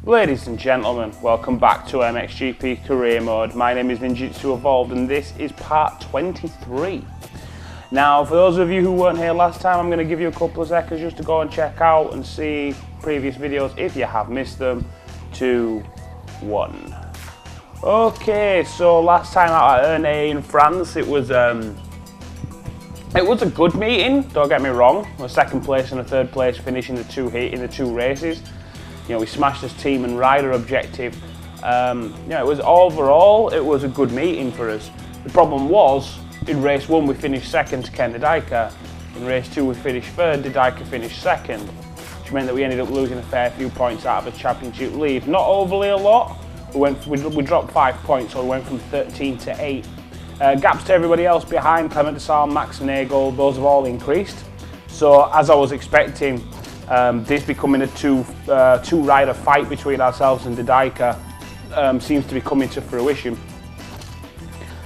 Ladies and gentlemen, welcome back to MXGP Career Mode. My name is Ninjutsu Evolved and this is part 23. Now, for those of you who weren't here last time, I'm going to give you a couple of seconds just to go and check out and see previous videos if you have missed them. 2, 1. Okay, so last time out at Ernay in France, it was a good meeting, don't get me wrong. A second place and a third place finish in the two races. You know, we smashed this team and rider objective. It was overall, it was a good meeting for us. The problem was, in race 1 we finished second to Ken Didyka. In race 2 we finished third, Didyka finished second, which meant that we ended up losing a fair few points out of a championship lead. Not overly a lot. We dropped 5 points, so we went from 13 to 8. Gaps to everybody else behind, Clement Desal, Max and Nagel, those have all increased. So as I was expecting, this becoming a two rider fight between ourselves and Didyka seems to be coming to fruition.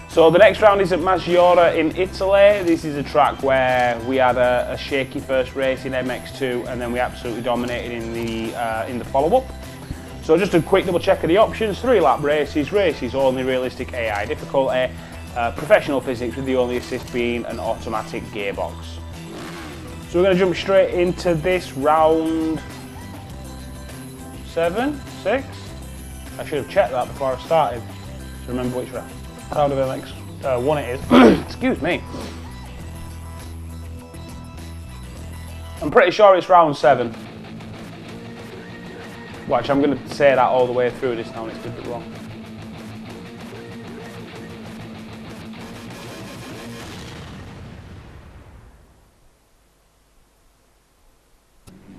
So the next round is at Maggiora in Italy. This is a track where we had a shaky first race in MX2 and then we absolutely dominated in the follow-up. So just a quick double check of the options: 3-lap races, only realistic AI difficulty, professional physics with the only assist being an automatic gearbox. So we're going to jump straight into this round 7, 6. I should have checked that before I started to remember which round of MX1 it is. Excuse me. I'm pretty sure it's round 7. Watch, I'm going to say that all the way through this now and it's a bit wrong.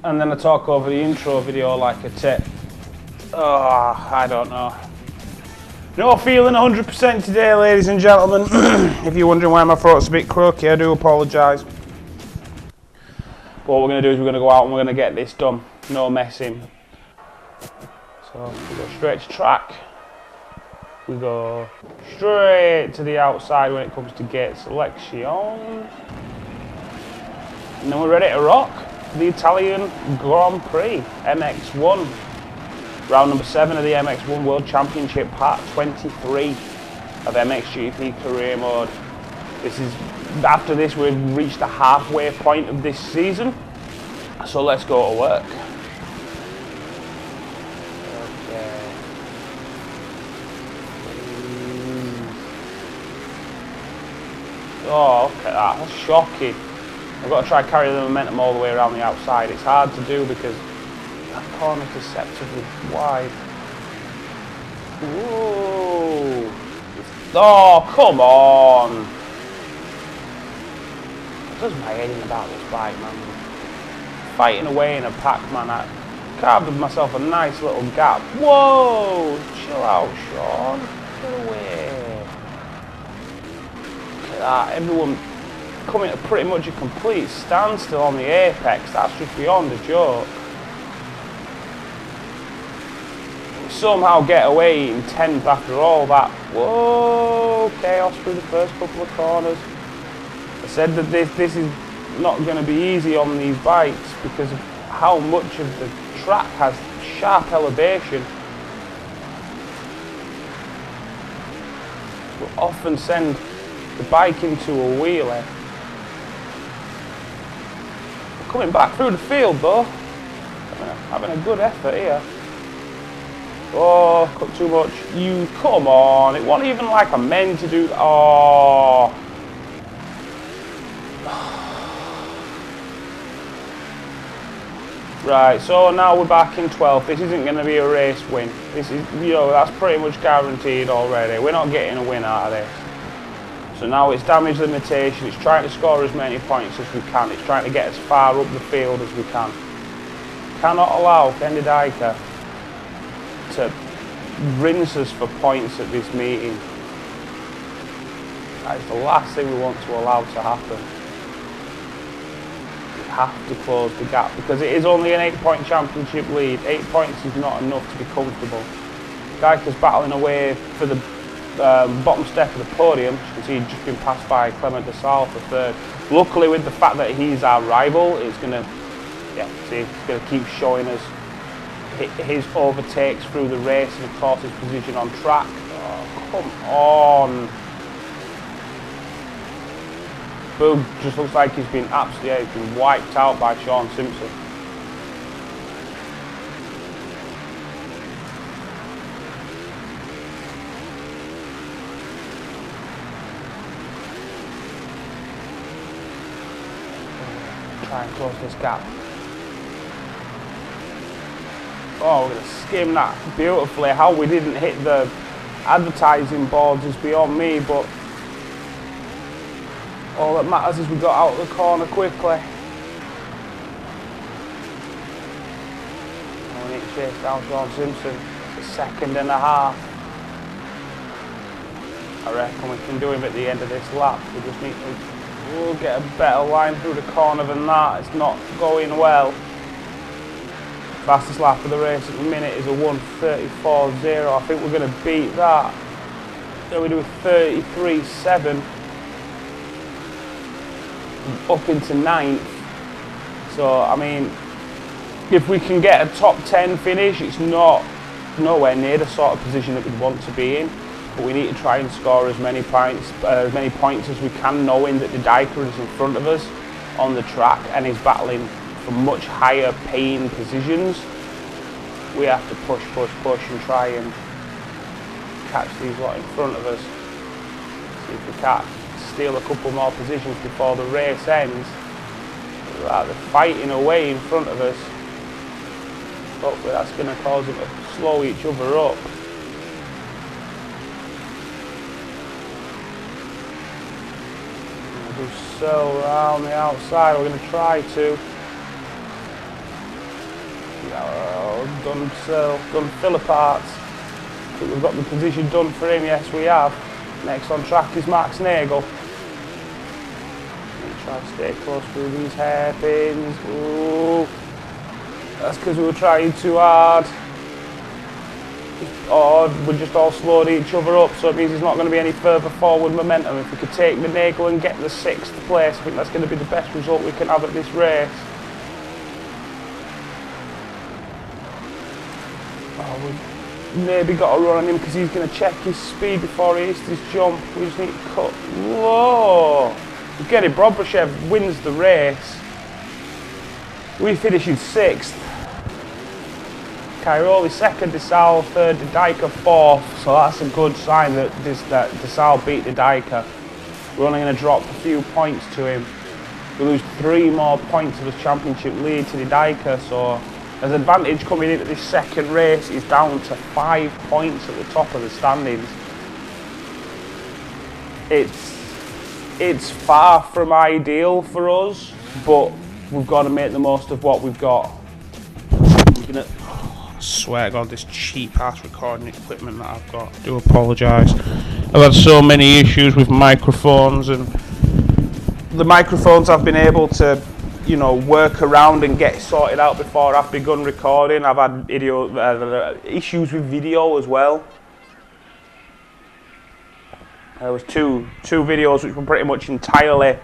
And then I talk over the intro video like a tit. Oh, I don't know. No feeling 100% today, ladies and gentlemen. If you're wondering why my throat's a bit croaky, I do apologise. But what we're going to do is we're going to go out and we're going to get this done. No messing. So we go straight to track. We go straight to the outside when it comes to gate selection. And then we're ready to rock. The Italian Grand Prix, MX1, round number 7 of the MX1 World Championship, part 23 of MXGP Career Mode. After this we've reached the halfway point of this season, so let's go to work. Okay. Oh, look at that, that's shocking. I've got to try and carry the momentum all the way around the outside. It's hard to do because that corner's deceptively wide. Whoa! Oh, come on! What does my head in about this bike, man? Fighting away in a pack, man. I carved myself a nice little gap. Whoa! Chill out, Sean. Get away. Look at that. Everyone coming to pretty much a complete standstill on the apex. That's just beyond a joke. Somehow get away in 10th after all that. Whoa, chaos through the first couple of corners. I said that this is not going to be easy on these bikes because of how much of the track has sharp elevation. We'll often send the bike into a wheelie. Coming back through the field though, having a good effort here. Oh, cut too much. You, come on, it wasn't even like I meant to do. Oh. Right, so now we're back in 12th. This isn't going to be a race win. This is, that's pretty much guaranteed already. We're not getting a win out of this. So now it's damage limitation, it's trying to score as many points as we can, it's trying to get as far up the field as we can. Cannot allow Ken Didyka to rinse us for points at this meeting. That is the last thing we want to allow to happen. We have to close the gap because it is only an 8-point championship lead. 8 points is not enough to be comfortable. Didyka's battling away for the bottom step of the podium. As you can see, he's just been passed by Clement Desal for third. Luckily, with the fact that he's our rival, it's going to, see, it's going to keep showing us his overtakes through the race and of course his position on track. Oh, come on. Bill just looks like he's been absolutely he's been wiped out by Sean Simpson. Try and close this gap. Oh, we're going to skim that beautifully. How we didn't hit the advertising boards is beyond me, but all that matters is we got out of the corner quickly. We need to chase down Sean Simpson. It's a second and a half. I reckon we can do him at the end of this lap. We just need to we'll get a better line through the corner than that. It's not going well. Fastest lap of the race at the minute is a 1:34.0. I think we're going to beat that. So we do a 33.7 up into 9th. So I mean, if we can get a top 10 finish, it's nowhere near the sort of position that we'd want to be in. But we need to try and score as many points as we can, knowing that the Diker is in front of us on the track and is battling for much higher paying positions. We have to push and try and catch these lot in front of us. See if we can't steal a couple more positions before the race ends. They're fighting away in front of us. Hopefully that's going to cause them to slow each other up. So around the outside, we're going to try to. Done Philipparts. I think we've got the position done for him. Yes, we have. Next on track is Max Nagel. Try to stay close through these hairpins. Ooh, that's because we were trying too hard. Or we just all slowed each other up, so it means there's not going to be any further forward momentum. If we could take the Nagel and get the 6th place, I think that's going to be the best result we can have at this race. Oh, we've maybe got a run on him because he's going to check his speed before he hits his jump. We just need to cut. Whoa! Gary Brobyshev wins the race. We finish in 6th. Cairoli 2nd, Desal 3rd, the Diker 4th, so that's a good sign that Desal beat the Diker. We're only going to drop a few points to him. We lose 3 more points of his championship lead to the Diker, so his advantage coming into this second race is down to 5 points at the top of the standings. It's far from ideal for us, but we've got to make the most of what we've got. I swear to God, this cheap ass recording equipment that I've got. I do apologise. I've had so many issues with microphones, and the microphones I've been able to, you know, work around and get sorted out before I've begun recording. I've had issues with video as well. There was two videos which were pretty much entirely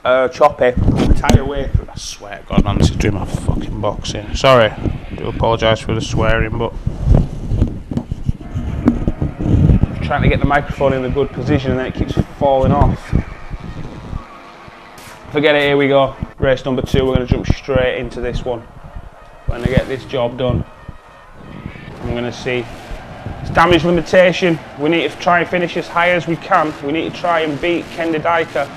choppy the entire way through. I swear to God, man, this is doing my fucking boxing. Sorry, I do apologise for the swearing, but I'm trying to get the microphone in a good position and then it keeps falling off. Forget it, here we go. Race number 2, we're going to jump straight into this one. When I get this job done, I'm going to see. It's damage limitation. We need to try and finish as high as we can. We need to try and beat Kendi Diker.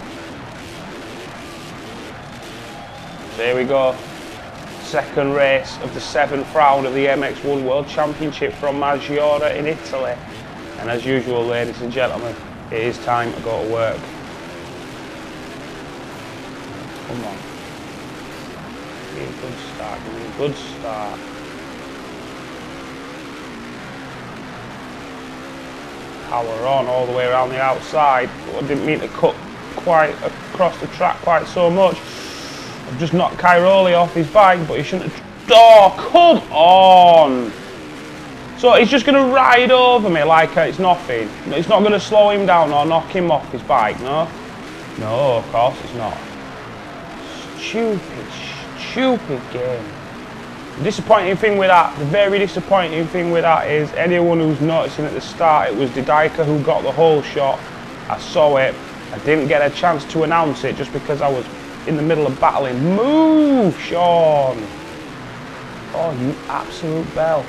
So here we go. Second race of the 7th round of the MX1 World Championship from Maggiora in Italy. And as usual, ladies and gentlemen, it is time to go to work. Come on. Give me a good start, give me a good start. Power on all the way around the outside. I didn't mean to cut quite across the track quite so much. I've just knocked Cairoli off his bike, but he shouldn't have. Oh, come on! So he's just going to ride over me like it's nothing. It's not going to slow him down or knock him off his bike, no? No, of course it's not. Stupid game. The disappointing thing with that, the very disappointing thing with that is anyone who's noticing at the start, it was Didaika who got the whole shot. I saw it. I didn't get a chance to announce it just because I was in the middle of battling. Move, Sean! Oh, you absolute bell.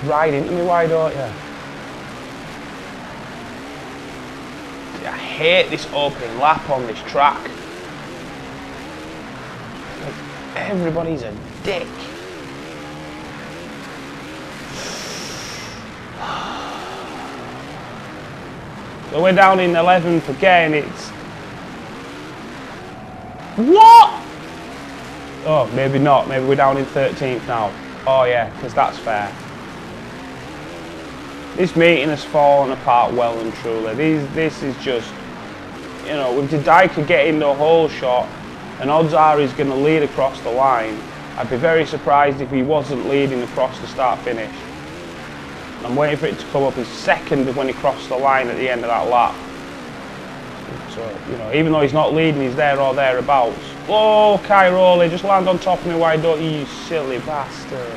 Ride into me, why don't you? I hate this opening lap on this track. Everybody's a dick. So we're down in 11th again. It's... What? Oh, maybe not. Maybe we're down in 13th now. Oh yeah, because that's fair. This meeting has fallen apart well and truly. This is just, you know, with Didaika getting the whole shot, and odds are he's going to lead across the line. I'd be very surprised if he wasn't leading across the start-finish. I'm waiting for it to come up his second when he crossed the line at the end of that lap. So, you know, even though he's not leading, he's there or thereabouts. Oh, Cairoli, just land on top of me, why don't you, you silly bastard.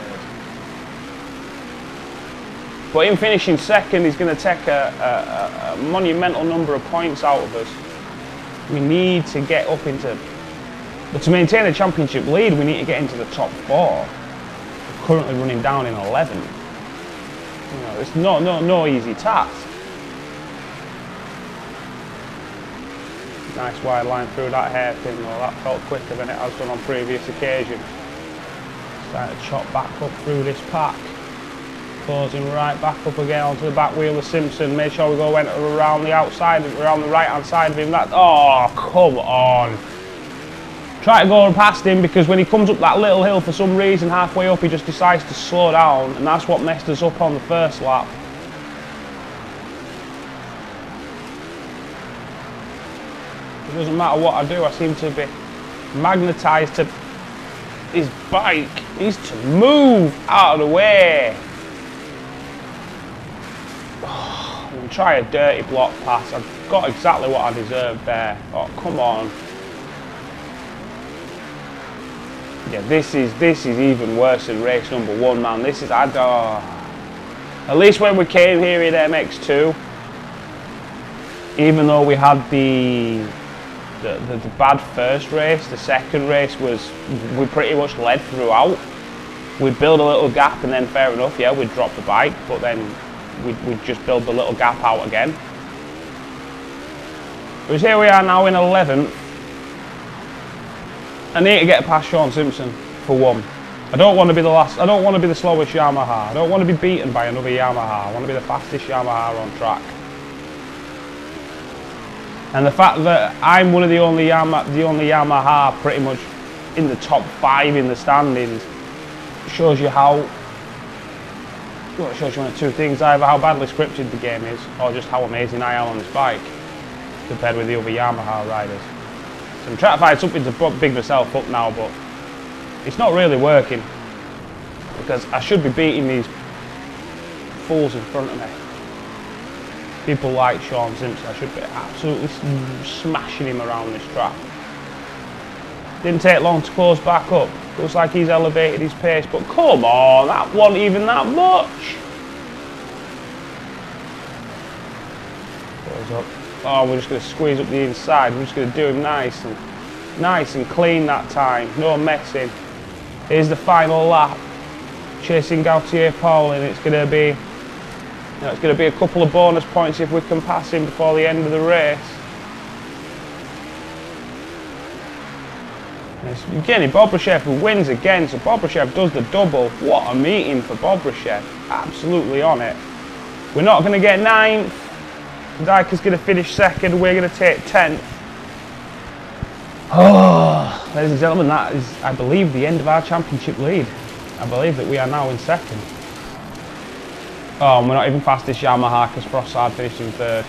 But in finishing second, he's going to take a monumental number of points out of us. We need to get up into... But to maintain a championship lead, we need to get into the top 4. We're currently running down in 11th. You know, it's no easy task. Nice wide line through that hairpin though, that felt quicker than it has done on previous occasions. Starting to chop back up through this pack. Closing right back up again onto the back wheel of Simpson. Made sure we go went around the outside, around the right hand side of him. That, oh, come on. Try to go past him because when he comes up that little hill for some reason halfway up he just decides to slow down, and that's what messed us up on the first lap. It doesn't matter what I do, I seem to be magnetised to his bike. He needs to move out of the way. And try a dirty block pass. I've got exactly what I deserved there. Oh, come on. Yeah, this is even worse than race number 1, man. This is, at least when we came here in MX2, even though we had the bad first race, the second race we pretty much led throughout. We'd build a little gap and then fair enough, yeah, we'd drop the bike, but then we'd just build the little gap out again. Whereas here we are now in 11th. I need to get past Sean Simpson for one. I don't want to be the last. I don't want to be the slowest Yamaha. I don't want to be beaten by another Yamaha. I want to be the fastest Yamaha on track. And the fact that I'm one of the only Yamaha pretty much in the top 5 in the standings shows you how. Well, it shows you one of two things: either how badly scripted the game is, or just how amazing I am on this bike compared with the other Yamaha riders. So I'm trying to find something to big myself up now, but it's not really working because I should be beating these fools in front of me. People like Sean Simpson, I should be absolutely smashing him around this track. Didn't take long to close back up. Looks like he's elevated his pace, but come on, that wasn't even that much. Goes up. Oh, we're just going to squeeze up the inside. We're just going to do him nice and clean that time. No messing. Here's the final lap. Chasing Gautier Paul, and it's going to be, it's going to be a couple of bonus points if we can pass him before the end of the race. It's Evgeny Bobryshev who wins again, so Bobryshev does the double. What a meeting for Bobryshev. Absolutely on it. We're not going to get 9th. Didaika's going to finish 2nd, we're going to take 10th. Oh, ladies and gentlemen, that is, I believe, the end of our championship lead. I believe that we are now in 2nd. Oh, and we're not even fastest Yamaha because Frossard finished in 3rd.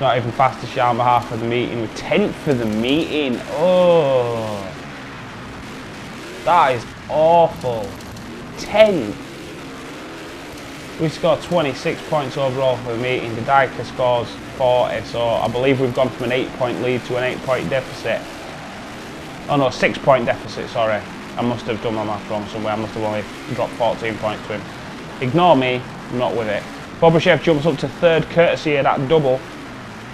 Not even fastest Yamaha for the meeting, with 10th for the meeting. Oh, that is awful. 10th. We scored 26 points overall for the meeting. Didaika scores 40, so I believe we've gone from an 8-point lead to an 8-point deficit. Oh no, 6-point deficit, sorry. I must have done my math wrong somewhere. I must have only dropped 14 points to him. Ignore me, I'm not with it. Bobryshev jumps up to third courtesy of that double.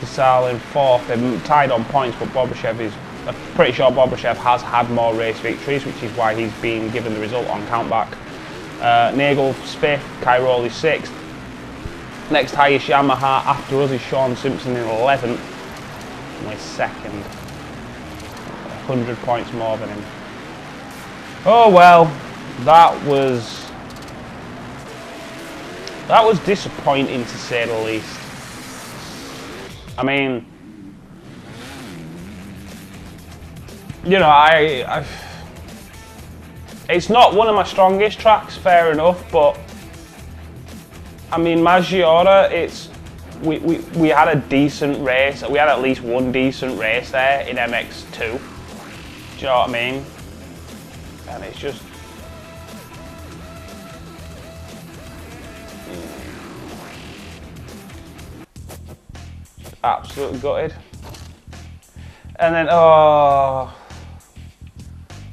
Desal in fourth. They're tied on points, but Bobryshev is... I'm pretty sure Bobryshev has had more race victories, which is why he's been given the result on countback. Nagel fifth, Cairoli sixth. Next highest Yamaha after us is Sean Simpson in 11th. Only second. 100 points more than him. Oh well, that was disappointing to say the least. I mean, you know, it's not one of my strongest tracks, fair enough, but I mean, Maggiora, we had a decent race. We had at least one decent race there in MX2. Do you know what I mean? And it's just... absolutely gutted. And then, oh...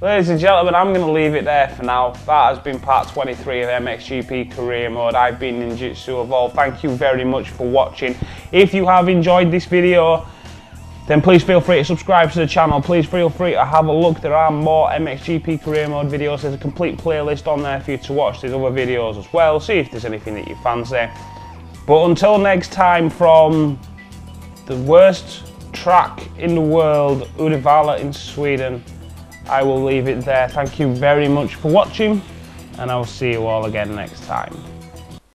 Ladies and gentlemen, I'm going to leave it there for now. That has been part 23 of MXGP Career Mode. I've been Ninjutsu Evolved. Thank you very much for watching. If you have enjoyed this video, then please feel free to subscribe to the channel. Please feel free to have a look. There are more MXGP Career Mode videos. There's a complete playlist on there for you to watch. There's other videos as well. See if there's anything that you fancy. But until next time, from the worst track in the world, Uddevalla in Sweden, I will leave it there. Thank you very much for watching, and I will see you all again next time.